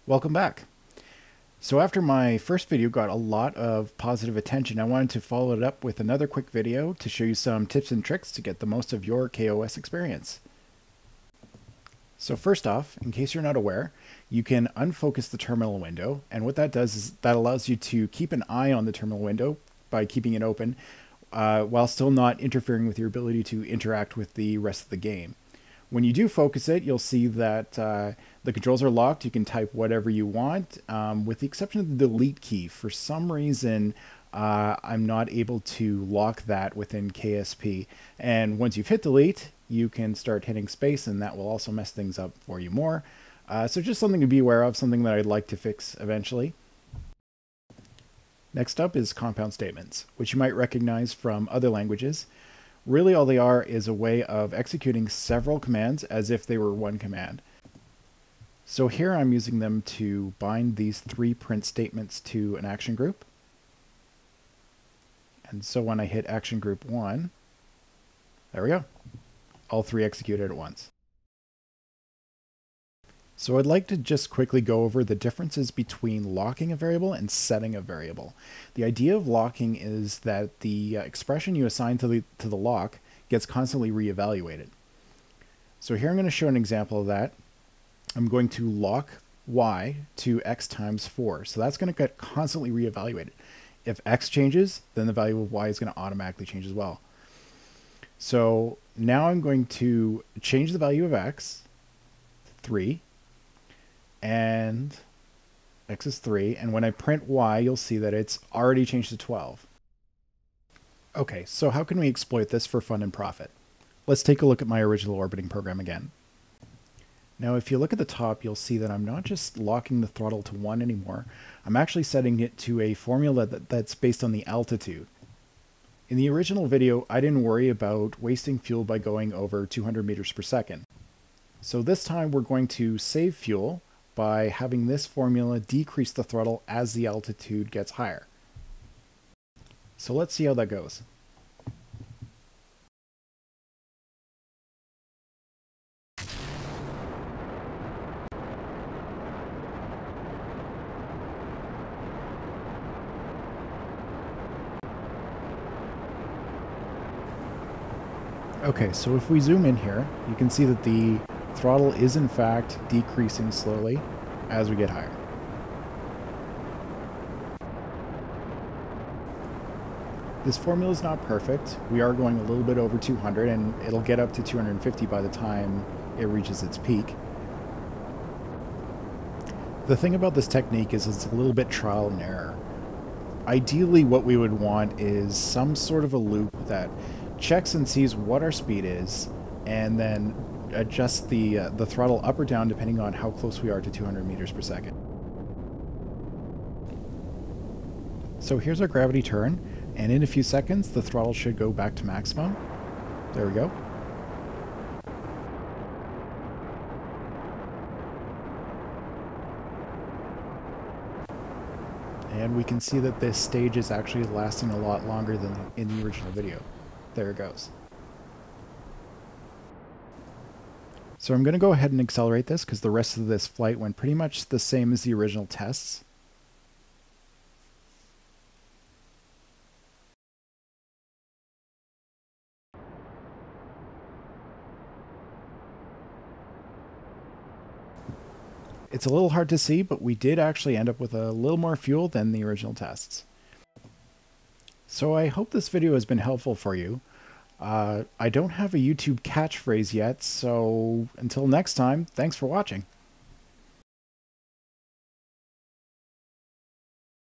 Welcome back. So after my first video got a lot of positive attention, I wanted to follow it up with another quick video to show you some tips and tricks to get the most of your kOS experience. So first off, in case you're not aware, you can unfocus the terminal window, and what that does is that allows you to keep an eye on the terminal window by keeping it open while still not interfering with your ability to interact with the rest of the game. When you do focus it, you'll see that the controls are locked. You can type whatever you want, with the exception of the delete key. For some reason, I'm not able to lock that within KSP. And once you've hit delete, you can start hitting space, and that will also mess things up for you more. So just something to be aware of, something that I'd like to fix eventually. Next up is compound statements, which you might recognize from other languages. Really all they are is a way of executing several commands as if they were one command. So here I'm using them to bind these three print statements to an action group. And so when I hit action group 1, there we go. All three executed at once. So I'd like to just quickly go over the differences between locking a variable and setting a variable. The idea of locking is that the expression you assign to the lock gets constantly reevaluated. So here I'm going to show an example of that. I'm going to lock y to x times 4. So that's going to get constantly reevaluated. If x changes, then the value of y is going to automatically change as well. So now I'm going to change the value of x to 3. And x is 3, and when I print y, you'll see that it's already changed to 12. Okay, so how can we exploit this for fun and profit? Let's take a look at my original orbiting program again. Now, if you look at the top, you'll see that I'm not just locking the throttle to 1 anymore. I'm actually setting it to a formula that's based on the altitude. In the original video, I didn't worry about wasting fuel by going over 200 meters per second. So this time we're going to save fuel by having this formula decrease the throttle as the altitude gets higher. So let's see how that goes. Okay, so if we zoom in here, you can see that the throttle is in fact decreasing slowly as we get higher. This formula is not perfect. We are going a little bit over 200, and it'll get up to 250 by the time it reaches its peak. The thing about this technique is it's a little bit trial and error. Ideally, what we would want is some sort of a loop that checks and sees what our speed is, and then adjust the throttle up or down depending on how close we are to 200 meters per second. So here's our gravity turn, and in a few seconds the throttle should go back to maximum. There we go. And we can see that this stage is actually lasting a lot longer than in the original video. There it goes. So I'm going to go ahead and accelerate this because the rest of this flight went pretty much the same as the original tests. It's a little hard to see, but we did actually end up with a little more fuel than the original tests. So I hope this video has been helpful for you. I don't have a YouTube catchphrase yet, so until next time, thanks for watching.